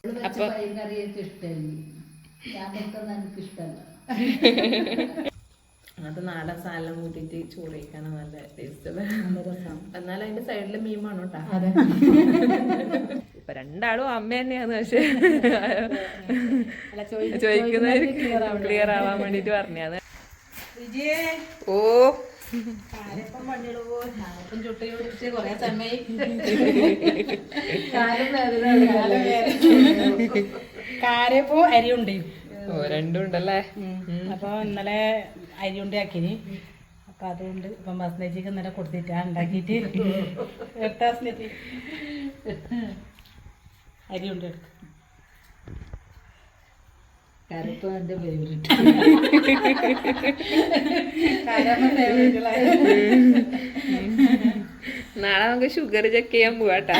അപ്പൊ അത് നാടൻ സാധനം കൂട്ടിട്ട് ചോറ് കഴിക്കാനാണ് നല്ല ടേസ്റ്റ്. എന്നാലും അതിന്റെ സൈഡില് മീൻ വേണം കേട്ടോ. ഇപ്പൊ രണ്ടാളും അമ്മ തന്നെയാന്ന്. പക്ഷെ ചോദിക്കുന്നത് ക്ലിയർ ആവാൻ വേണ്ടിട്ട് പറഞ്ഞാണ്. ഓ കാരപ്പോ അരിയുണ്ട്. ഓ രണ്ടും ഉണ്ടല്ലേ. അപ്പൊ ഇന്നലെ അരിയുണ്ട ആക്കിന്. അപ്പൊ അതുകൊണ്ട് ഇപ്പം ബസ്നേജിക്ക് ഇന്നലെ കൊടുത്തിട്ടാ ഉണ്ടാക്കിട്ട് അരിയുണ്ട എടുക്കും. കരപ്പ് എൻ്റെ ഫേവറേറ്റ്. നാളെ നമുക്ക് ഷുഗർ ചെക്ക് ചെയ്യാൻ പോവാട്ടാ.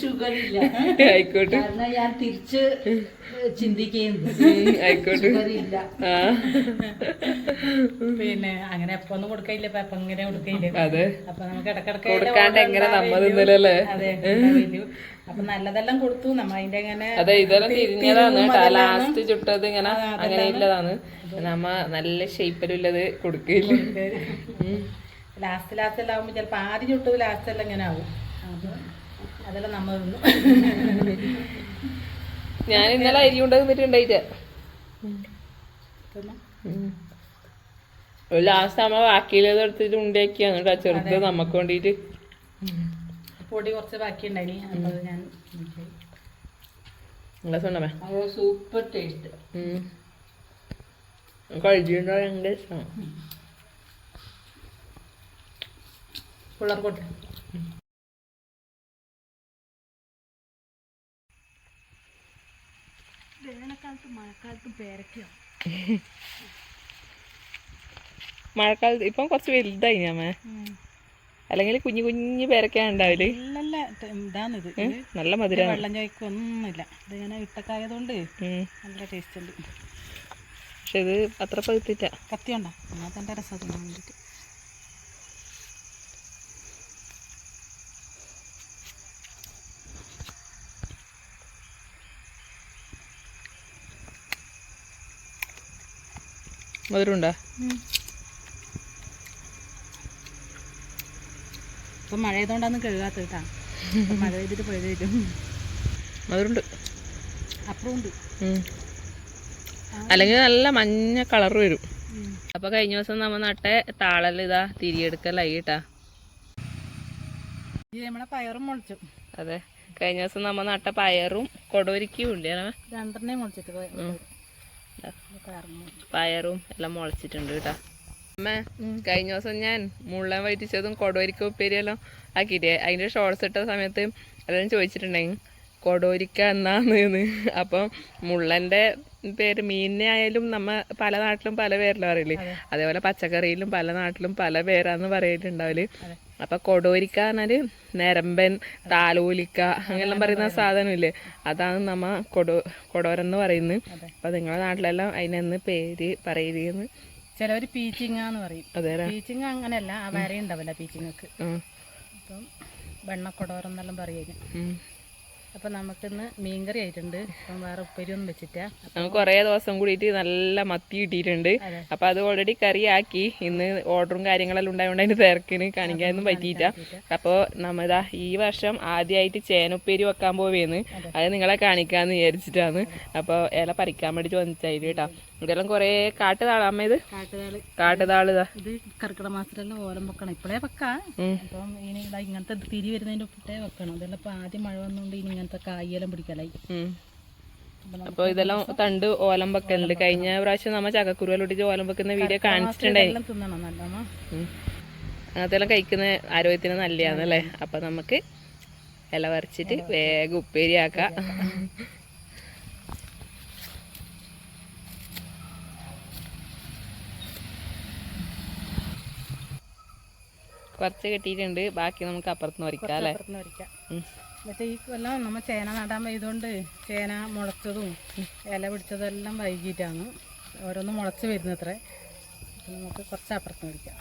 ഷുഗർ ഇല്ല. ആയിക്കോട്ടെ. കാരണം ഞാൻ തിരിച്ച് ചിന്തിക്കുന്നു. ആയിക്കോട്ടെ. ഇല്ല. പിന്നെ അങ്ങനെ എപ്പോ ഒന്നും കൊടുക്കയില്ല. അപ്പൊ ഇങ്ങനെ കൊടുക്കയില്ല. അതെ. അപ്പൊ നമുക്ക് ഇടക്കിടക്ക് കൊടുക്കാണ്ട് എങ്ങനെ നമ്മ തിന്നലല്ലേ. അതെ. അപ്പൊ നല്ലതെല്ലാം കൊടുത്തു. നമ്മ അതിന്റെ അങ്ങനെ അതെ ഇതെല്ലാം തിരിഞ്ഞതാണ് ലാസ്റ്റ് ചുട്ടത്. ഇങ്ങനെ അങ്ങനെ ഇല്ലതാണ്. നമ്മ നല്ല ഷേപ്പിലുള്ളത് കൊടുക്കില്ല. ലാസ്റ്റ് എല്ലാം ആവുമ്പോ ചിലപ്പോ ആദ്യം ചുട്ടത് ലാസ്റ്റ് എല്ലാം ഇങ്ങനെ ആവും. അപ്പൊ അതെല്ലാം നമ്മ തിന്നു. ഞാൻ ഇന്നലെ അരി കൊണ്ടുവന്നിട്ടുണ്ടായിട്ട് ലാസ്റ്റ് നമ്മ ബാക്കിയുള്ളത് എടുത്തിട്ട് ഉണ്ടാക്കിയാണ് കേട്ടോ. ചെറുത് നമ്മക്ക് വേണ്ടിട്ട് പൊടി കുറച്ച് ബാക്കി ഉണ്ടായി. അപ്പൊ ഞാൻ സൂപ്പർ ടേസ്റ്റ്. കഴിച്ചിട്ടുണ്ടോ? ഭയങ്കര ഇഷ്ടമാണ്. പിള്ളേർക്കോട്ടെ വേനൽക്കാലത്തും മഴക്കാലത്തും പേരക്കയോ? മഴക്കാലത്ത് ഇപ്പം കുറച്ച് വലുതായി ഞാമ. അല്ലെങ്കിൽ കുഞ്ഞു കുഞ്ഞു പേരൊക്കെയാണ് ഉണ്ടാവില്ലേ. ഇതാണിത്. നല്ല മധുരം. വെള്ളം ചോയ്ക്കൊന്നുമില്ല. ഇതിങ്ങനെ ഇട്ടക്കായതുകൊണ്ട് നല്ല ടേസ്റ്റ് ഉണ്ട്. പക്ഷെ ഇത് അത്ര പഴുത്തിട്ട. കത്തി ഉണ്ടോ? എന്നാൽ തൻ്റെ രസം തിന്നാൻ വേണ്ടിയിട്ട്. മധുരം ഉണ്ടോ? ഇപ്പം മഴ ചെയ്തോണ്ടാന്ന് കഴുകാത്ത കേട്ടാ. മഴ പെയ്തിട്ട് പഴുതേറ്റും. മധുരമുണ്ട്. അപ്പുറം ഉണ്ട്. അല്ലെങ്കിൽ നല്ല മഞ്ഞ കളർ വരും. അപ്പൊ കഴിഞ്ഞ ദിവസം നമ്മ നട്ടെ താളെല്ലാം ഇതാ തിരിയെടുക്കലായി കേട്ടാ. നമ്മളെ പയറും മുളച്ചു. അതെ കഴിഞ്ഞ ദിവസം നമ്മ നട്ട പയറും കൊടോരിക്കും ഉണ്ട്. രണ്ടെണ്ണേ മുളച്ചിട്ട് പയറും എല്ലാം മുളച്ചിട്ടുണ്ട് കേട്ടാ. അമ്മ കഴിഞ്ഞ ദിവസം ഞാൻ മുള്ളൻ വറ്റിച്ചതും കൊടോരിക്ക ഉപ്പേരിയെല്ലാം ആക്കിയിട്ടേ അതിന്റെ ഷോർട്സ് ഇട്ട സമയത്ത് എല്ലാം ചോദിച്ചിട്ടുണ്ടെങ്കിൽ കൊടോരിക്ക എന്നാന്ന്. അപ്പം മുള്ളന്റെ പേര് മീനിനെ ആയാലും നമ്മ പല നാട്ടിലും പല പേരിലും പറയില്ലേ. അതേപോലെ പച്ചക്കറിയിലും പല നാട്ടിലും പല പേരാന്ന് പറയിട്ടുണ്ടാവില്ലേ. അപ്പൊ കൊടോരിക്ക പറഞ്ഞാല് നരമ്പൻ, താലോലിക്ക അങ്ങനെല്ലാം പറയുന്ന സാധനമില്ലേ, അതാണ് നമ്മ കൊടോരെന്ന് പറയുന്നത്. അപ്പൊ നിങ്ങളുടെ നാട്ടിലെല്ലാം അതിനെന്ന് പേര് പറയുന്നത്. ചിലവര് പീച്ചിങ്ങന്ന് പറയും. പീച്ചിങ്ങ അങ്ങനെയല്ല, ആ വര ഉണ്ടാവില്ല പീച്ചിങ്ങക്ക്. അപ്പം വെണ്ണക്കൊടോരെന്നെല്ലാം പറയുന്നത്. അപ്പൊ നമുക്കിന്ന് മീൻകറി ആയിട്ടുണ്ട്. അപ്പം വേറെ ഉപ്പേരി ഒന്നും വെച്ചിട്ടാ. നമുക്ക് കുറേ ദിവസം കൂടിയിട്ട് നല്ല മത്തി കിട്ടിയിട്ടുണ്ട്. അപ്പൊ അത് ഓൾറെഡി കറിയാക്കി. ഇന്ന് ഓർഡറും കാര്യങ്ങളെല്ലാം ഉണ്ടായതുകൊണ്ട് അതിന് തിരക്കിന് കാണിക്കാനൊന്നും പറ്റിയിട്ട. അപ്പോൾ നമ്മതാ ഈ വർഷം ആദ്യമായിട്ട് ചേനുപ്പേരി വെക്കാൻ പോവേന്ന്. അത് നിങ്ങളെ കാണിക്കാന്ന് വിചാരിച്ചിട്ടാണ്. അപ്പോൾ ഇല പറിക്കാൻ വേണ്ടി ചോദിച്ചായിരുന്നു കേട്ടോ. ഇതെല്ലാം കുറേ കാട്ടുതാള അമ്മ. ഇത് കാട്ടുതാളിതാ. ഇത് കർക്കിടക മാസത്തിലെല്ലാം ഓലം വെക്കണം. ഇപ്പോഴേ വെക്കാം. അപ്പം ഇനി ഇങ്ങനത്തെ തിരി വരുന്നതിന്റെ ഒപ്പിട്ടേ വെക്കണം. ഇതെല്ലാം ഇപ്പൊ ആദ്യം മഴ വന്നുകൊണ്ട് ഇനി ഇങ്ങനത്തെ കായെല്ലാം പിടിക്കലായി. അപ്പൊ ഇതെല്ലാം തണ്ട് ഓലം വെക്കലുണ്ട്. കഴിഞ്ഞ പ്രാവശ്യം നമ്മ ചക്കക്കുരുവലൊട്ടിച്ച് ഓലം വെക്കുന്ന വീഡിയോ കാണിച്ചിട്ടുണ്ടായി. തിന്നണം നല്ലമ്മ. അങ്ങനത്തെ എല്ലാം കഴിക്കുന്ന ആരോഗ്യത്തിന് നല്ലതാണല്ലേ. അപ്പൊ നമുക്ക് ഇല പറിച്ചിട്ട് വേഗം ഉപ്പേരിയാക്കാം. കുറച്ച് കിട്ടിയിട്ടുണ്ട്. ബാക്കി നമുക്ക് അപ്പുറത്തുനിന്ന് വരിക്കാം അല്ലേ. മറ്റേ ഈ കൊല്ലം നമ്മൾ ചേന നടാൻ പോയതുകൊണ്ട് ചേന മുളച്ചതും ഇല പിടിച്ചതെല്ലാം വൈകിട്ടാണ് ഓരോന്നും മുളച്ച് വരുന്നത്രേ. അപ്പം നമുക്ക് കുറച്ച് അപ്പുറത്തുനിന്ന് വരിക്കാം.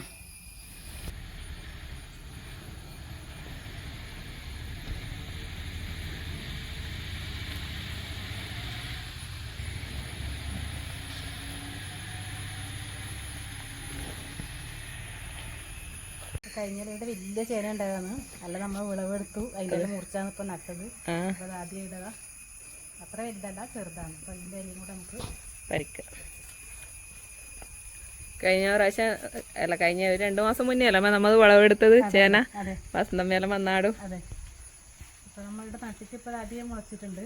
കഴിഞ്ഞ വലിയ ചേന ഉണ്ടായതാണ്. അല്ല നമ്മൾ വിളവെടുത്തു, അതിൻ്റെ മുറിച്ചാണ് ഇപ്പം നട്ടത്. അപ്പോൾ അത് ആദ്യം ഇടതാ, അത്ര വലുതല്ല, ചെറുതാണ്. അപ്പോൾ അതിൻ്റെ ഇലയും കൂടെ നമുക്ക് പരിക്കാം. കഴിഞ്ഞ പ്രാവശ്യം അല്ല, കഴിഞ്ഞ 2 മാസം മുന്നേ അല്ല നമ്മൾ വിളവെടുത്തത് ചേന. വസന്തം മേല വന്നാടും. അതെ. അപ്പോൾ നമ്മളിവിടെ നട്ടിട്ട് ഇപ്പോൾ അധികം മുളച്ചിട്ടുണ്ട്.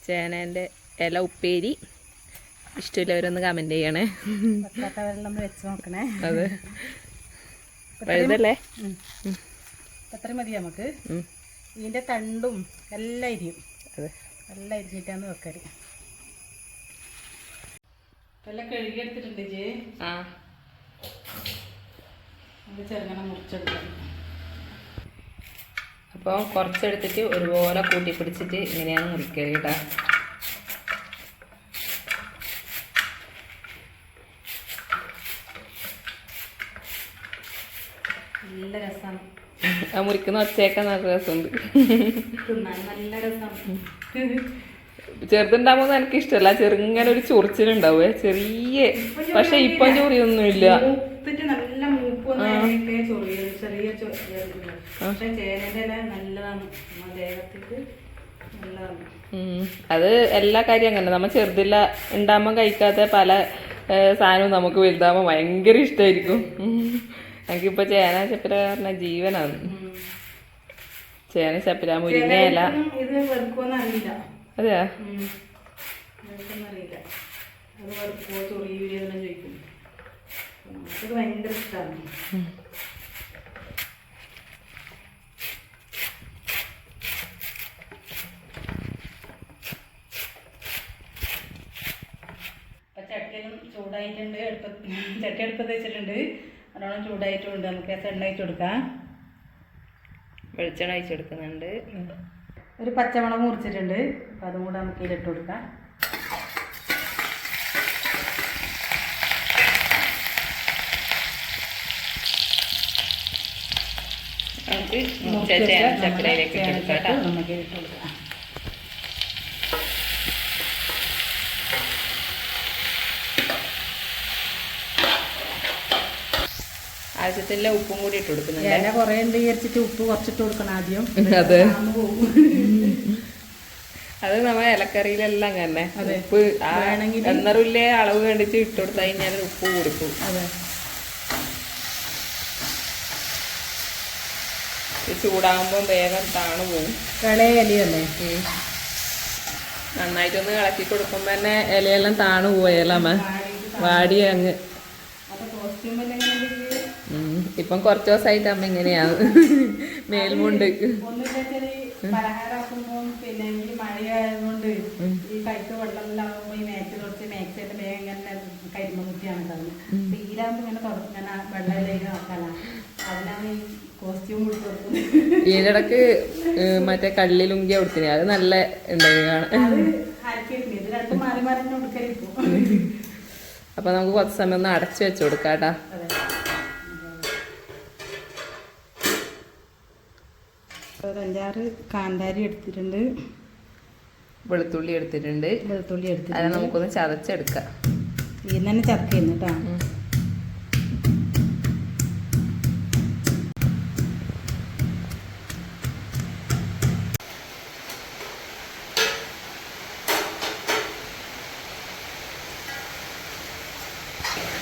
ചേനേൻ്റെ ഇല ഉപ്പേരി ഇഷ്ടമില്ലവരൊന്ന് കമൻറ്റ് ചെയ്യണേ. വെക്കാത്തവരെല്ലാം വെച്ച് നോക്കണേ. അതെ, വഴുതല്ലേ? എത്ര മതി നമുക്ക്. ഇതിൻ്റെ തണ്ടും എല്ലാം അരിയും. അതെ, എല്ലാം അരിഞ്ഞിട്ടാണ് വെക്കാറ്. എല്ലാം കഴുകിയെടുത്തിട്ടുണ്ട് ജെ. നമുക്ക് ചെറുങ്ങനെ മുറിച്ചെടുക്കാം. അപ്പോൾ കുറച്ചെടുത്തിട്ട് ഒരുപോലെ കൂട്ടി പിടിച്ചിട്ട് ഇങ്ങനെയാണ് മുറിക്കല് കേട്ടോ. നല്ല രസമാണ്. ആ മുറിക്കുന്ന ഒച്ചയൊക്കെ നല്ല രസമുണ്ട്. നല്ല രസമാണ്. ചെറുതുണ്ടാകുമ്പോൾ എനിക്ക് ഇഷ്ടമല്ല. ചെറുങ്ങനെ ഒരു ചൊറിച്ചിലുണ്ടാവേ ചെറിയ. പക്ഷെ ഇപ്പം ചൊറിയൊന്നുമില്ല. നല്ല മൂപ്പൊന്നും ചെറിയ പക്ഷെ ചേനേൻ്റെ ഇല നല്ലതാണ്, ദേഹത്തേക്ക് നല്ലതാണ്. അത് എല്ലാ കാര്യം അങ്ങനെ. നമ്മൾ ചെറുതില്ല ഉണ്ടാകുമ്പോൾ കഴിക്കാത്ത പല സാധനവും നമുക്ക് വലുതാകുമ്പോൾ ഭയങ്കര ഇഷ്ടമായിരിക്കും. എനിക്കിപ്പോൾ ചേന ചപ്പില പറഞ്ഞ ജീവനാണ്. ചേന ചപ്പില, മുരിങ്ങയില. ഇത് വെറുക്കുമെന്ന് അറിയില്ല. അതെയാ? അറിയില്ല. അത് വെറുക്കോ ചൊറിയൂരെല്ലാം ചോദിക്കും. നമുക്കത് ഭയങ്കര ഇഷ്ടമാണ്. അപ്പം ചട്ടിയെല്ലാം ചൂടായിട്ടുണ്ട്. ചട്ടി അടുപ്പത്ത് വെച്ചിട്ടുണ്ട്. നല്ലോണം ചൂടായിട്ടുണ്ട്. നമുക്ക് എണ്ണ ഒഴിച്ച് കൊടുക്കാം. വെളിച്ചെണ്ണ ഒഴിച്ചെടുക്കുന്നുണ്ട്. ഒരു പച്ചമുളക് മുറിച്ചിട്ടുണ്ട്. അപ്പം അതും കൂടെ നമുക്ക് ഇതിലിട്ട് കൊടുക്കാം. നമുക്ക് ചപ്പിലയിലേക്ക് ഇട്ടെടുക്കാം. നമുക്ക് ഇട്ട് കൊടുക്കാം. ആവശ്യത്തിലുള്ള ഉപ്പും കൂടി ഇട്ട് കൊടുക്കുന്നുണ്ട്. ഇല കുറേ ഉണ്ട് വിചാരിച്ചിട്ട് ഉപ്പ് കുറച്ചിട്ട് കൊടുക്കണം ആദ്യം. അതെ, അത് നമ്മൾ ഇലക്കറിയിലെല്ലാം തന്നെ ഉപ്പ് എന്നറില്ലേ അളവ് കണ്ടിട്ട് ഇട്ട് കൊടുത്തു കഴിഞ്ഞാൽ ഉപ്പ് കൊടുക്കും. അതെ, ചൂടാകുമ്പോൾ വേഗം താണു പോകും. ഇളയ ഇലയല്ലേ? നന്നായിട്ടൊന്ന് ഇളക്കി കൊടുക്കുമ്പോ തന്നെ ഇലയെല്ലാം താണു പോയല്ലമ്മ, വാടി അങ്ങ്. ഇപ്പം കുറച്ച് ദിവസമായിട്ട് അമ്മ ഇങ്ങനെയാണ് മേൽമുണ്ട്. പലഹാരമാക്കുമ്പോൾ പിന്നെ ഈ മഴയായതുകൊണ്ട് ഈ കൈക്ക് വെള്ളമെല്ലാകുമ്പോൾ ഈ മാക്സ് തുടച്ച് മാക്സിന്റെ വേഗം ഇങ്ങനെ കരിമ്പ കുത്തിയാണ് കാണുന്നത്. തീരാകുമ്പോൾ ഇങ്ങനെ ഇങ്ങനെ വെള്ളയിലേക്ക് നോക്കാനാണ്. അതിനാണ് ഈ കോസ്റ്റ്യൂം കൊടുത്ത് കൊടുക്കുന്നത്. ഇതിനിടക്ക് മറ്റേ കള്ളിലുങ്കി കൊടുത്തിനെ, അത് നല്ല ഉണ്ടായി കാണാൻ. അത് അരക്കിയിട്ടുണ്ട്. ഇത് രണ്ടും മാറി മാറി കൊടുക്കാതിരിക്കും. അപ്പൊ നമുക്ക് കുറച്ച് സമയം ഒന്ന് അടച്ചു വെച്ച് കൊടുക്കാട്ടാ. ഒരു 5-6 കാന്താരി എടുത്തിട്ടുണ്ട്. വെളുത്തുള്ളി എടുത്തിട്ടുണ്ട്. അത് നമുക്കൊന്ന് ചതച്ചെടുക്കാം. ഇതിന് തന്നെ ചതക്കുന്നു കേട്ടോ.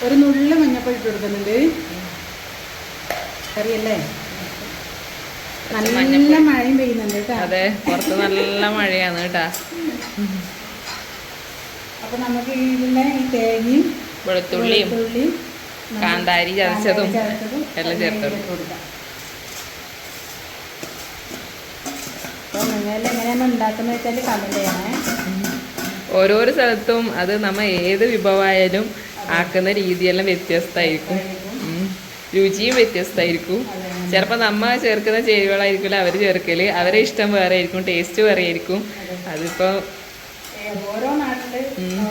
ഒരു നുള്ള മഞ്ഞപ്പൊടി ഇട്ട് കൊടുക്കുന്നുണ്ട്. കറിയല്ലേ? നല്ല മഴയും പെയ്യുന്നുണ്ട് കേട്ടോ. അതെ, പുറത്ത് നല്ല മഴയാണ് കേട്ടാ. അപ്പൊ നമുക്ക് ഇതിന്റെ ഈ തേങ്ങയും വെളുത്തുള്ളിയും കാന്താരി ചതച്ചതും എല്ലാം ചേർത്ത് കൊടുക്കാം. അപ്പൊ നിങ്ങളെല്ലാം എങ്ങനെയാണ് ഉണ്ടാക്കുന്നത് വെച്ചാൽ കമന്റ് ചെയ്യണേ. ഓരോരോ സ്ഥലത്തും അത് നമ്മ ഏത് വിഭവമായാലും ആക്കുന്ന രീതിയെല്ലാം വ്യത്യസ്തമായിരിക്കും. രുചിയും വ്യത്യസ്തമായിരിക്കും. ചിലപ്പോൾ നമ്മ ചേർക്കുന്ന ചേരുവകളായിരിക്കില്ല അവർ ചേർക്കല്. അവരെ ഇഷ്ടം വേറെ ആയിരിക്കും, ടേസ്റ്റ് വേറെ ആയിരിക്കും. അതിപ്പോൾ ഓരോ നാട്ടില്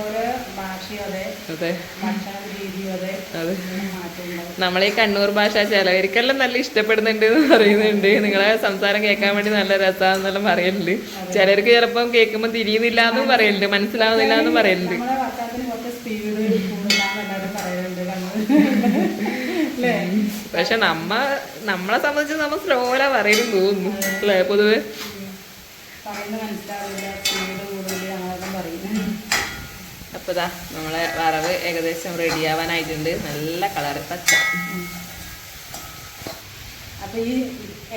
ഓരോ ഭാഷയും അതെ, ഭക്ഷണ രീതിയും അതെ. അതെ, നമ്മളീ കണ്ണൂർ ഭാഷ ചിലവർക്കെല്ലാം നല്ല ഇഷ്ടപ്പെടുന്നുണ്ട് എന്ന് പറയുന്നുണ്ട്. നിങ്ങളെ സംസാരം കേൾക്കാൻ വേണ്ടി നല്ല രസമാണെന്നെല്ലാം പറയലുണ്ട്. ചിലർക്ക് ചിലപ്പം കേൾക്കുമ്പോൾ തിരിയുന്നില്ല എന്നും പറയലുണ്ട്, മനസ്സിലാവുന്നില്ല എന്നും പറയലുണ്ട്. നമ്മളെ വർത്താനത്തിന് കുറച്ച് സ്പീഡ് കൂടുതലാണെന്ന് എല്ലാവരും പറയുന്നുണ്ട്. പക്ഷെ നമ്മളെ സംബന്ധിച്ച് നമ്മൾ സ്ലോലാ പറയുന്നു തോന്നുന്നു അല്ലേ പൊതുവെ. പറയുന്നത് മനസ്സിലാവില്ല, സ്പീഡ് കൂടുതൽ അങ്ങനെ പറയും. അപ്പോൾ ഇതാ നമ്മളെ വറവ് ഏകദേശം റെഡിയാവാനായിട്ടുണ്ട്. നല്ല കളറ് പച്ച. അപ്പോൾ ഈ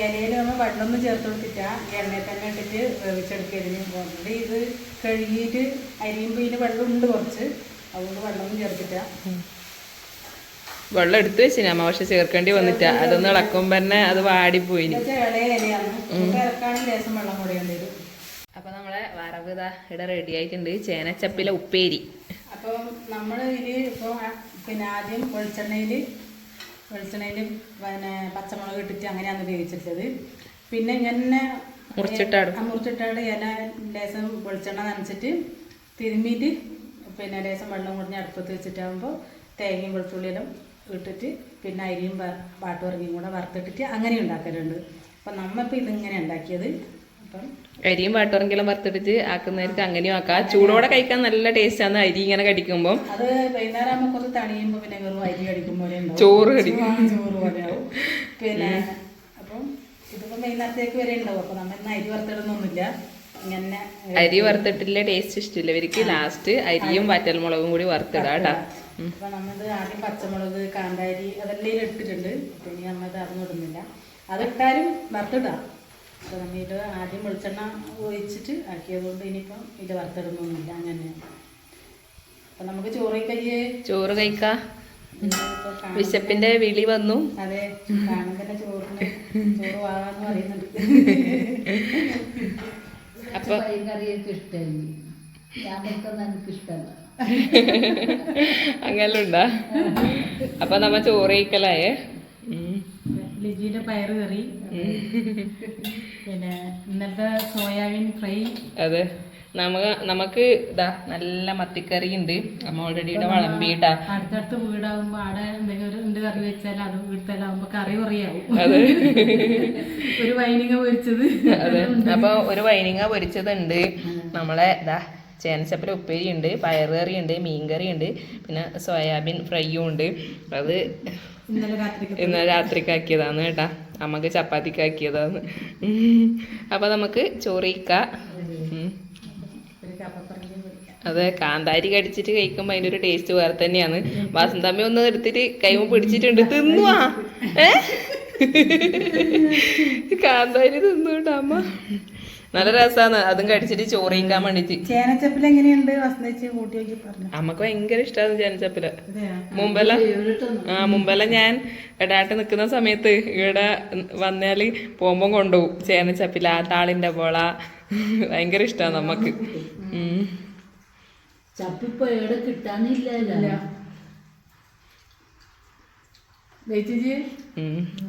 ഇലയിൽ നമ്മൾ വെള്ളമൊന്നും ചേർത്ത് കൊടുത്തിട്ടാ എണ്ണയിൽ തന്നെ ഇട്ടിട്ട് വേവിച്ചെടുക്കതിന് പോകുന്നത്. ഇത് കഴുകിയിട്ട് അരിയുമ്പോൾ ഇതിന് വെള്ളമുണ്ട് കുറച്ച്, അതുകൊണ്ട് വെള്ളമൊന്നും ചേർത്തിട്ടാ. വെള്ളം എടുത്ത് വെച്ചിന് അമ്മ, പക്ഷെ ചേർക്കേണ്ടി വന്നിട്ടാ. അതൊന്ന് ഇളക്കുമ്പോൾ തന്നെ അത് വാടിപ്പോയി. ഇളയ ഇലയാണ്, ഇറക്കാണെങ്കിൽ ലേശം വെള്ളം കൂടെയുണ്ട് ഇത്. അപ്പൊ നമ്മളെ വറവ് ഇതാ ഇവിടെ റെഡി ആയിട്ടുണ്ട്. ചേനച്ചപ്പിലെ ഉപ്പേരി. അപ്പോൾ നമ്മൾ ഇതിൽ ഇപ്പോൾ പിന്നെ ആദ്യം വെളിച്ചെണ്ണയിൽ പിന്നെ പച്ചമുളക് ഇട്ടിട്ട് അങ്ങനെയാണ് വേവിച്ചെടുത്തത്. പിന്നെ ഇങ്ങനെ മുറിച്ചിട്ടാട് ഇല ലേശം വെളിച്ചെണ്ണ നനച്ചിട്ട് തിരുമ്മിയിട്ട് പിന്നെ ലേശം വെള്ളം കുറഞ്ഞ് അടുപ്പത്ത് വെച്ചിട്ടാകുമ്പോൾ തേങ്ങയും വെളുത്തുള്ളിയെല്ലാം ഇട്ടിട്ട് പിന്നെ അരിയും പാട്ടുപറങ്ങിയും കൂടെ വറുത്തിട്ടിട്ട് അങ്ങനെ ഉണ്ടാക്കലുണ്ട്. അപ്പം നമ്മളിപ്പോൾ ഇതിങ്ങനെ ഉണ്ടാക്കിയത്. അപ്പം അരിയും പാട്ടുറങ്കിലും വറുത്തിട്ട് ആക്കുന്നവർക്ക് അങ്ങനെയും ആക്കാം. ചൂടോടെ കഴിക്കാൻ നല്ല ടേസ്റ്റാണ് അരി ഇങ്ങനെ കടിക്കുമ്പോൾ. അത് വൈകുന്നേരം ആകുമ്പോൾ കുറച്ച് തണിയുമ്പോൾ പിന്നെ വെറും അരി കടിക്കുമ്പോൾ ചോറ് കടിക്കും, ചോറ് പോലെയാവും. പിന്നെ അപ്പം ഇതിപ്പോൾ വൈകുന്നേരത്തേക്ക് വരെ ഉണ്ടാവും. അപ്പോൾ നമ്മൾ ഇന്ന് അരി വറുത്തിടുന്നൊന്നുമില്ല. ഇങ്ങനെ അരി വറുത്തിട്ടില്ല ടേസ്റ്റ് ഇഷ്ടമില്ല ഇവർക്ക്. ലാസ്റ്റ് അരിയും വറ്റൽമുളകും കൂടി വറുത്തിടാം കേട്ടോ. അപ്പോൾ നമ്മത് ആദ്യം പച്ചമുളക് കാന്താരി അതെല്ലാം ഇട്ടിട്ടുണ്ട്. പിന്നെ നമ്മത് അതൊന്നും ഇടുന്നില്ല. അതിട്ടാലും വറുത്തിടാം. അപ്പോൾ നമ്മൾ ഇത് ആദ്യം വെളിച്ചെണ്ണ ഒഴിച്ചിട്ട് ആക്കിയതുകൊണ്ട് ഇനിയിപ്പം ഇത് വറുത്തിടുന്നൊന്നുമില്ല. അങ്ങനെ അപ്പം നമുക്ക് ചോറ് കഴിക്കാം. വിശപ്പിന്റെ വിളി വന്നു. അതെ, കാണുമ്പോൾ ചോറ് വാങ്ങാന്ന് പറയുന്നുണ്ട്. അപ്പൊ കറിയൊക്കെ ഇഷ്ടമായി, എനിക്ക് ഇഷ്ടമല്ല. അങ്ങനെയുണ്ടാ? അപ്പൊ നമ്മ ചോറ് കഴിക്കലായേ. ലിജിയുടെ പയറ് കറി, പിന്നെ ഇന്നത്തെ സോയാബീൻ ഫ്രൈ. അതെ, നമുക്ക് ഇതാ നല്ല മത്തിക്കറി ഉണ്ട്. അമ്മ ഓൾറെഡി ഇവിടെ വിളമ്പിട്ടാ. അടുത്തടുത്ത് വീടാകുമ്പോ അവിടെ എന്തെങ്കിലും എന്ത് കറി വെച്ചാൽ അത് വീട്ടിലാവുമ്പോ കറി കുറയാവും. അതെ, ഒരു വൈനിങ്ങ പൊരിച്ചത്. അതെ, അപ്പൊ ഒരു വൈനിങ്ങ പൊരിച്ചതുണ്ട്. നമ്മളെ ഇതാ ചേനച്ചപ്പല ഉപ്പേരി ഉണ്ട്, പയറുകറി ഉണ്ട്, മീൻകറി ഉണ്ട്, പിന്നെ സോയാബീൻ ഫ്രൈയും ഉണ്ട്. അത് ഇന്നലെ രാത്രിക്കാക്കിയതാണ് കേട്ടാ. അമ്മക്ക് ചപ്പാത്തിക്കാക്കിയതാണ്. അപ്പൊ നമുക്ക് ചോറിക്കാം. അതെ, കാന്താരി കടിച്ചിട്ട് കഴിക്കുമ്പോ അതിന്റെ ഒരു ടേസ്റ്റ് വേറെ തന്നെയാണ്. വാസന്തമ്മ ഒന്ന് എടുത്തിട്ട് കൈമ പിടിച്ചിട്ടുണ്ട്. തിന്നുവാ കാന്താരി തിന്നുട്ടോ അമ്മ. നല്ല രസമാണ്. അതും കടിച്ചിട്ട് ചോറ് കഴിക്കാൻ വേണ്ടിട്ട്. ചേനച്ചപ്പില എങ്ങനെയുണ്ട് വസന്തേച്ചി കൂട്ടി നോക്കി പറഞ്ഞു. അമ്മക്ക് ഭയങ്കര ഇഷ്ടമാണ് ചേനച്ചപ്പില. മുമ്പെല്ലാം ഞാൻ ഇടാട്ട് നിൽക്കുന്ന സമയത്ത് ഇവിടെ വന്നാല് പോകുമ്പോ കൊണ്ടുപോകും ചേനച്ചപ്പില, താളിന്റെ പോള. ഭയങ്കര ഇഷ്ടമാണ് നമ്മക്ക്. ചപ്പിപ്പോ എവിടെ കിട്ടാനില്ല.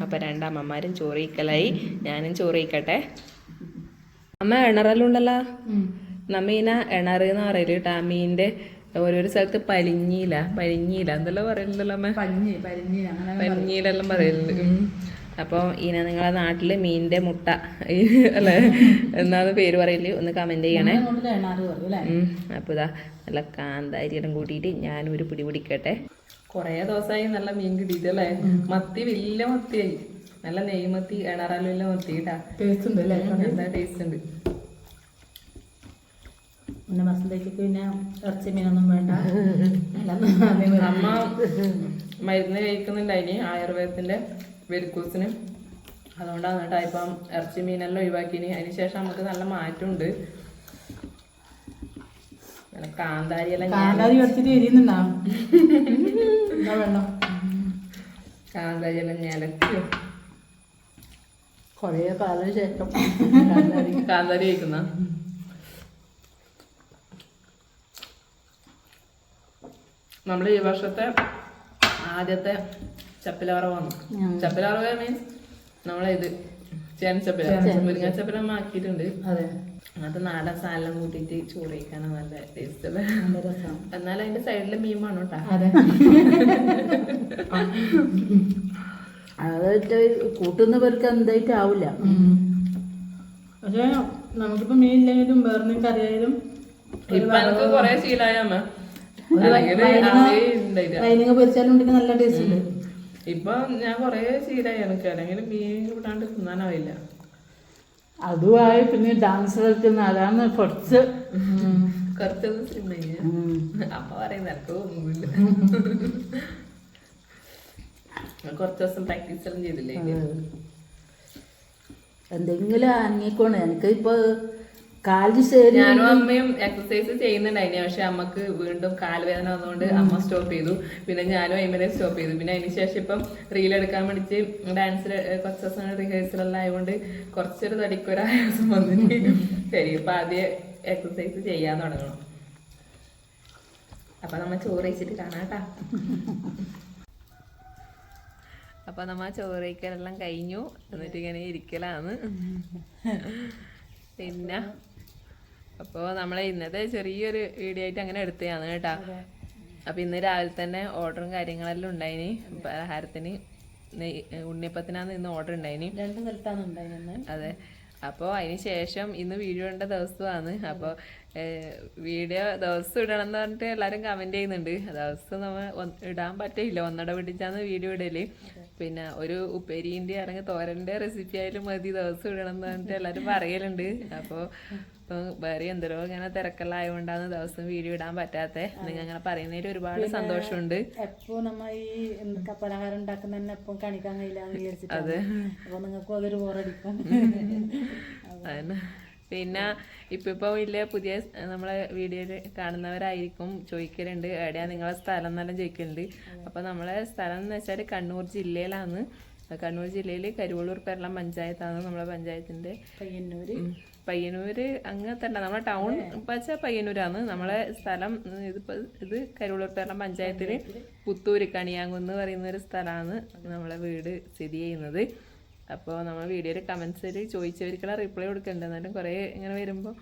അപ്പൊ രണ്ടമ്മമാരും ചോറ് കഴിക്കലായി. ഞാനും ചോറ് കഴിക്കട്ടെ. അമ്മ എണറെല്ലാം ഉണ്ടല്ലോ. നമ്മീന എണറ് എന്ന് പറയല് കേട്ടാ. മീനിന്റെ ഓരോരോ സ്ഥലത്ത് പരിഞ്ഞീല എന്തെല്ലാം പറയുന്നുണ്ടല്ലോ അമ്മ. പരിഞ്ഞീലെല്ലാം പറയലുണ്ട്. അപ്പോൾ ഈന നിങ്ങളെ നാട്ടില് മീനിന്റെ മുട്ട അല്ലേ എന്നാണ് പേര് പറയല്? ഒന്ന് കമന്റ് ചെയ്യണേ. അപ്പോൾ ഇതാ നല്ല കാന്താരിയെല്ലാം കൂട്ടിയിട്ട് ഞാനും ഒരു പിടി പിടിക്കട്ടെ. കുറേ ദിവസമായി നല്ല മീൻ കിട്ടിയിട്ടല്ലേ. മത്തി വലിയ മത്തിയായി, നല്ല നെയ്മത്തി, എണറാലുള്ള മത്തി കേട്ടാ. ടേസ്റ്റ് ഉണ്ട് അല്ലേ? നല്ല ടേസ്റ്റ് ഉണ്ട്. പിന്നെ വസന്തയ്ക്ക് പിന്നെ ഇറച്ചി മീനൊന്നും വേണ്ട. അമ്മ മരുന്ന് കഴിക്കുന്നുണ്ടായിന് ആയുർവേദത്തിന്റെ വെരിക്കോസിന്. അതുകൊണ്ടാണ് കേട്ടോ ഇപ്പം ഇറച്ചി മീനെല്ലാം ഒഴിവാക്കിന്. അതിന് ശേഷം നമുക്ക് നല്ല മാറ്റമുണ്ട്. കാന്താരിയെല്ലാം ഞെലക്കും. കൊറേ കാലം ശേഷം കാന്താരി കഴിക്കുന്ന നമ്മൾ ഈ വർഷത്തെ ആദ്യത്തെ ചപ്പിലവറവാണ്. ചപ്പിലവറവ മീൻസ് നമ്മളെ ഇത് ചേനച്ചപ്പില, മുരിങ്ങച്ചപ്പില ആക്കിയിട്ടുണ്ട്. അതെ, അങ്ങനത്തെ നാടൻ സാധനം കൂട്ടിയിട്ട് ചോറ് കഴിക്കാനാണ് നല്ല ടേസ്റ്റ് അല്ലേ. എന്നാൽ അതിന്റെ സൈഡില് മീൻ വേണം കേട്ടോ. അതായിട്ട് കൂട്ടുന്നവർക്ക് എന്തായിട്ട് ആവില്ല. പക്ഷെ നമുക്കിപ്പോ മീൻ ഇല്ലെങ്കിലും വേറെ കറിയായാലും ഇപ്പൊ എനിക്ക് കൊറേ ശീലമായ അമ്മ വൈനിങ്ങ പൊരിച്ചാലും ഉണ്ടെങ്കിൽ നല്ല ടേസ്റ്റ് ഉണ്ട്. ഇപ്പൊ ഞാൻ കൊറേ ശീലമായി എനിക്ക് അല്ലെങ്കിൽ മീൻ കൂട്ടാണ്ട് തിന്നാനാവില്ല. അതുമായി പിന്നെ ഡാൻസ് കളിക്കുന്ന അതാണ് കുറച്ച് കുറച്ചൊന്നും തിന്നു അമ്മ പറയുന്ന എനിക്ക് തോന്നുന്നില്ല. കുറച്ച് ദിവസം പ്രാക്ടീസ് എല്ലാം ചെയ്തില്ലേ? എന്തെങ്കിലും അനങ്ങിക്കോണം. എനിക്ക് ഇപ്പൊ കാല് ശരി. ഞാനും അമ്മയും എക്സസൈസ് ചെയ്യുന്നുണ്ടായിന്, പക്ഷെ അമ്മക്ക് വീണ്ടും കാൽവേദന വന്നുകൊണ്ട് അമ്മ സ്റ്റോപ്പ് ചെയ്തു. പിന്നെ ഞാനും അയിമനെ സ്റ്റോപ്പ് ചെയ്തു. പിന്നെ അതിന് ശേഷം ഇപ്പം റീൽ എടുക്കാൻ വേണ്ടിച്ച് ഡാൻസിൽ കുറച്ച് ദിവസം റിഹേഴ്സലെല്ലാം ആയതുകൊണ്ട് കുറച്ചൊരു തടിക്കൊരായാസം വന്നിട്ട് ശരി ഇപ്പൊ ആദ്യം എക്സസൈസ് ചെയ്യാൻ തുടങ്ങണം. അപ്പൊ നമ്മ ചോറ് കഴിച്ചിട്ട് കാണാട്ടാ. അപ്പൊ നമ്മ ചോറ് കഴിക്കലെല്ലാം കഴിഞ്ഞു. എന്നിട്ട് ഇങ്ങനെ ഇരിക്കലാണ്. പിന്നെ അപ്പോൾ നമ്മളെ ഇന്നത്തെ ചെറിയൊരു വീഡിയോ ആയിട്ട് അങ്ങനെ എടുത്തതാണ് കേട്ടോ. അപ്പം ഇന്ന് രാവിലെ തന്നെ ഓർഡറും കാര്യങ്ങളെല്ലാം ഉണ്ടായിന്. പലഹാരത്തിന് ഉണ്ണിയപ്പത്തിനാണ് ഇന്ന് ഓർഡർ ഉണ്ടായിന്. 2 സ്ഥലത്താണ് ഉണ്ടായിരുന്നത്. അതെ. അപ്പോൾ അതിന് ശേഷം ഇന്ന് വീഡിയോ ഇടേണ്ട ദിവസമാണ്. അപ്പോൾ വീഡിയോ ദിവസം ഇടണം എന്ന് പറഞ്ഞിട്ട് എല്ലാവരും കമൻറ്റ് ചെയ്യുന്നുണ്ട്. ദിവസം നമ്മൾ ഇടാൻ പറ്റില്ല, ഒന്നട പിടിച്ചാണ് വീഡിയോ ഇടല്. പിന്നെ ഒരു ഉപ്പേരിൻ്റെ അല്ലെങ്കിൽ തോരൻ്റെ റെസിപ്പി ആയാലും മതി ദിവസം ഇടണം എന്ന് പറഞ്ഞിട്ട് എല്ലാവരും പറയലുണ്ട്. അപ്പോൾ വേറെ എന്തോ ഇങ്ങനെ തിരക്കെല്ലാം ആയതുകൊണ്ടാണ് ദിവസം വീഡിയോ ഇടാൻ പറ്റാത്തത്. നിങ്ങൾ അങ്ങനെ പറയുന്നതിൽ ഒരുപാട് സന്തോഷമുണ്ട്. എപ്പോ നമ്മ ഈ പലഹാരം ഉണ്ടാക്കുന്ന തന്നെ എപ്പം കാണിക്കാൻ കഴിയില്ലാന്ന് വിചാരിച്ചിട്ട്. അതെ. അപ്പൊ നിങ്ങൾക്കും അതൊരു ബോറടിക്കും. അതന്നെ. പിന്നെ ഇപ്പൊ വലിയ പുതിയ നമ്മളെ വീഡിയോയിൽ കാണുന്നവരായിരിക്കും ചോദിക്കലുണ്ട് എവിടെയാ നിങ്ങളെ സ്ഥലം എന്നെല്ലാം ചോദിക്കലുണ്ട്. അപ്പൊ നമ്മളെ സ്ഥലം എന്ന് വെച്ചാൽ കണ്ണൂർ ജില്ലയിലാണ്. കണ്ണൂർ ജില്ലയിൽ കരുവള്ളൂർ പെരളം പഞ്ചായത്താണ് നമ്മളെ പഞ്ചായത്തിന്റെ. പയ്യന്നൂര് അങ്ങനത്തെ നമ്മളെ ടൗൺ വെച്ചാൽ പയ്യന്നൂരാണ്. നമ്മളെ സ്ഥലം ഇത് കരുവള്ളൂർ പെരളം പഞ്ചായത്തില് പുത്തൂര് കണിയാങ്കുന്ന് പറയുന്ന ഒരു സ്ഥലമാണ് നമ്മളെ വീട് സ്ഥിതി ചെയ്യുന്നത്. അപ്പോൾ നമ്മൾ വീഡിയോയിൽ കമൻസിൽ ചോദിച്ചവർക്കുള്ള റിപ്ലൈ കൊടുക്കുന്നുണ്ട്. എന്നാലും കുറേ ഇങ്ങനെ വരുമ്പോൾ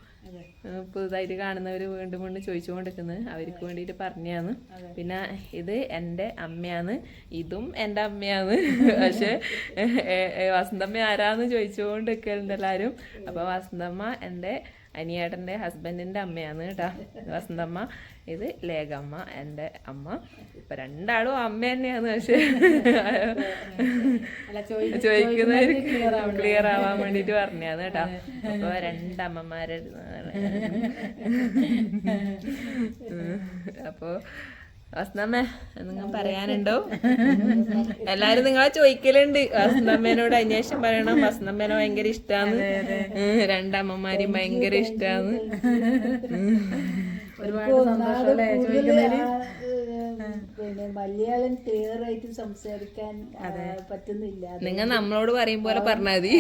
പുതുതായിട്ട് കാണുന്നവർ വീണ്ടും വീണ്ടും ചോദിച്ചുകൊണ്ടിരിക്കുന്നത് അവർക്ക് വേണ്ടിയിട്ട് പറഞ്ഞാണ്. പിന്നെ ഇത് എൻ്റെ അമ്മയാണ്, ഇതും എൻ്റെ അമ്മയാണ്. പക്ഷെ വസന്തമ്മ ആരാന്ന് ചോദിച്ചുകൊണ്ടിരിക്കലുണ്ട് എല്ലാവരും. അപ്പോൾ വസന്തമ്മ എൻ്റെ അനിയേട്ടൻ്റെ ഹസ്ബൻഡിൻ്റെ അമ്മയാണ് കേട്ടോ. വസന്തമ്മ ഇത് ലേഖമ്മ എൻ്റെ അമ്മ. ഇപ്പം രണ്ടാളും അമ്മ തന്നെയാണ്. പക്ഷെ ചോദിക്കുന്നവർ ക്ലിയർ ആവാൻ വേണ്ടിയിട്ട് പറഞ്ഞാണ് കേട്ടോ. അപ്പോൾ രണ്ടമ്മമാരെ അപ്പോൾ വസന്തമ്മ നിങ്ങൾ പറയാനുണ്ടോ? എല്ലാരും നിങ്ങളെ ചോദിക്കലുണ്ട്. വസന്തമ്മേനോട് അന്വേഷണം പറയണം. വസന്തമ്മേനെ ഭയങ്കര ഇഷ്ടാന്ന്, രണ്ടമ്മമാരെയും ഭയങ്കര ഇഷ്ടാന്ന്. ഒരുപാട് സന്തോഷമല്ലേ ചോദിക്കുന്നതിന്. പിന്നെ മലയാളം ക്ലിയർ ആയിട്ട് സംസാരിക്കാൻ പറ്റുന്നില്ല. നിങ്ങൾ നമ്മളോട് പറയും പോലെ പറഞ്ഞാൽ മതി.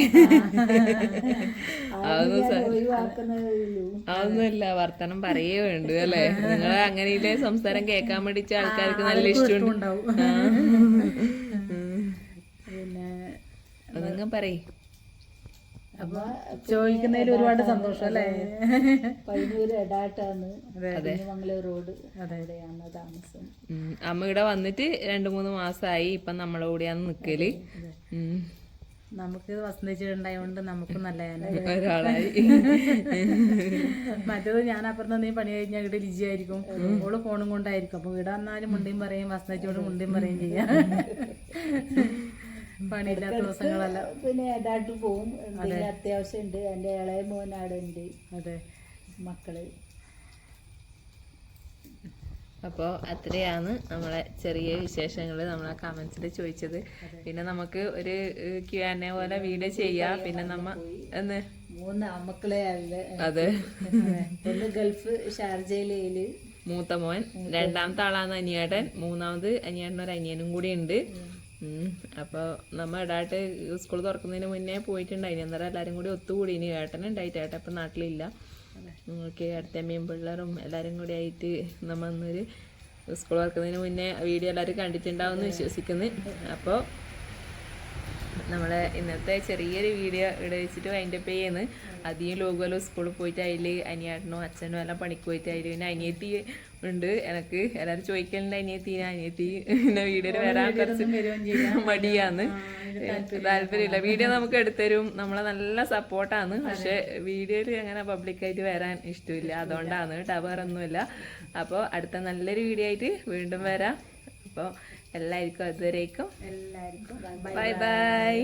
അതൊന്നുമില്ല, വർത്തമാനം പറയേ വേണ്ടു അല്ലേ. നിങ്ങൾ അങ്ങനെയില്ലേ സംസാരം കേൾക്കാൻ വേണ്ടിച്ച ആൾക്കാർക്ക് നല്ല ഇഷ്ടമുണ്ടാവും. പിന്നെ നിങ്ങൾ പറയും. അപ്പൊ ചോദിക്കുന്നതിൽ ഒരുപാട് സന്തോഷം അല്ലേ. പയ്യന്നൂര് എടാട്ടാണ് മംഗളൂർ റോഡ്, അവിടെയാണ് താമസം. അമ്മ ഇവിടെ വന്നിട്ട് 2-3 മാസമായി. ഇപ്പൊ നമ്മളെ കൂടെയാണ് നിക്കല്. നമുക്ക് വസന്തിച്ചിട്ടുണ്ടായോണ്ട് നമുക്കും നല്ല ഒരാളായി. മറ്റേത് ഞാൻ അപ്പുറത്ത് നീ പണി കഴിഞ്ഞാൽ ഇവിടെ രുചിയായിരിക്കും. ഓള് ഫോണും കൊണ്ടായിരിക്കും. അപ്പൊ ഇവിടെ വന്നാലും മുണ്ടിയും പറയും, വസന്തിച്ചോട് മുണ്ടിയും പറയും ചെയ്യാം. പണിയില്ലാത്ത ദിവസങ്ങളല്ല. പിന്നെ ഏതാണ്ട് പോവും. അത്യാവശ്യം ഉണ്ട്. എൻ്റെ ഇളയ മോനാട് ഉണ്ട്. അതെ, മക്കള്. അപ്പോൾ അത്രയാണ് നമ്മളെ ചെറിയ വിശേഷങ്ങൾ നമ്മളെ കമൻസിൽ ചോദിച്ചത്. പിന്നെ നമുക്ക് ഒരു Q&A പോലെ വീഡിയോ ചെയ്യാം. പിന്നെ നമ്മ എന്ന് 3 ആമക്കളെ. അതെ, ഒന്ന് ഗൾഫ് ഷാർജയില് മൂത്ത മോൻ, രണ്ടാമത്തെ ആളാണ് അനിയേട്ടൻ, മൂന്നാമത് അനിയേട്ടനൊരു അനിയനും കൂടി ഉണ്ട്. അപ്പോൾ നമ്മൾ ഇടാട്ട് സ്കൂൾ തുറക്കുന്നതിന് മുന്നേ പോയിട്ടുണ്ടായിന്. അന്നേരം എല്ലാവരും കൂടി ഒത്തുകൂടിന്. ഏട്ടനുണ്ടായിട്ട് ഏട്ടൻ ഇപ്പം നാട്ടിലില്ല. നമുക്ക് അടുത്തമ്മയും പിള്ളേരും എല്ലാവരും കൂടി ആയിട്ട് നമ്മൾ അന്നൊരു സ്കൂൾ തുറക്കുന്നതിന് മുന്നേ വീഡിയോ എല്ലാവരും കണ്ടിട്ടുണ്ടാവുമെന്ന് വിശ്വസിക്കുന്നു. അപ്പോൾ നമ്മളെ ഇന്നത്തെ ചെറിയൊരു വീഡിയോ ഇവിടെ വെച്ചിട്ട് വൈൻഡപ്പ് ചെയ്യുന്നു. അധികം ലോകമല്ലോ സ്കൂളിൽ പോയിട്ട് അതിൽ അനിയേട്ടനോ അച്ഛനോ എല്ലാം പണിക്ക് പോയിട്ട് അതിൽ പിന്നെ അനിയത്തി ഉണ്ട്. എനിക്ക് എല്ലാവരും ചോദിക്കലുണ്ട് അനിയത്തി പിന്നെ വീഡിയോയിൽ വരാൻ കുറച്ച് മടിയാന്ന്, താല്പര്യമില്ല. വീഡിയോ നമുക്ക് എടുത്തരും, നമ്മളെ നല്ല സപ്പോർട്ടാണ്. പക്ഷെ വീഡിയോയിൽ അങ്ങനെ പബ്ലിക്കായിട്ട് വരാൻ ഇഷ്ടമില്ല. അതുകൊണ്ടാണ് കേട്ടോ, വേറെ ഒന്നുമില്ല. അപ്പോൾ അടുത്ത നല്ലൊരു വീഡിയോ ആയിട്ട് വീണ്ടും വരാം. അപ്പോൾ എല്ലാവർക്കും അതുവരേക്കും എല്ലാവർക്കും ബൈ ബൈ.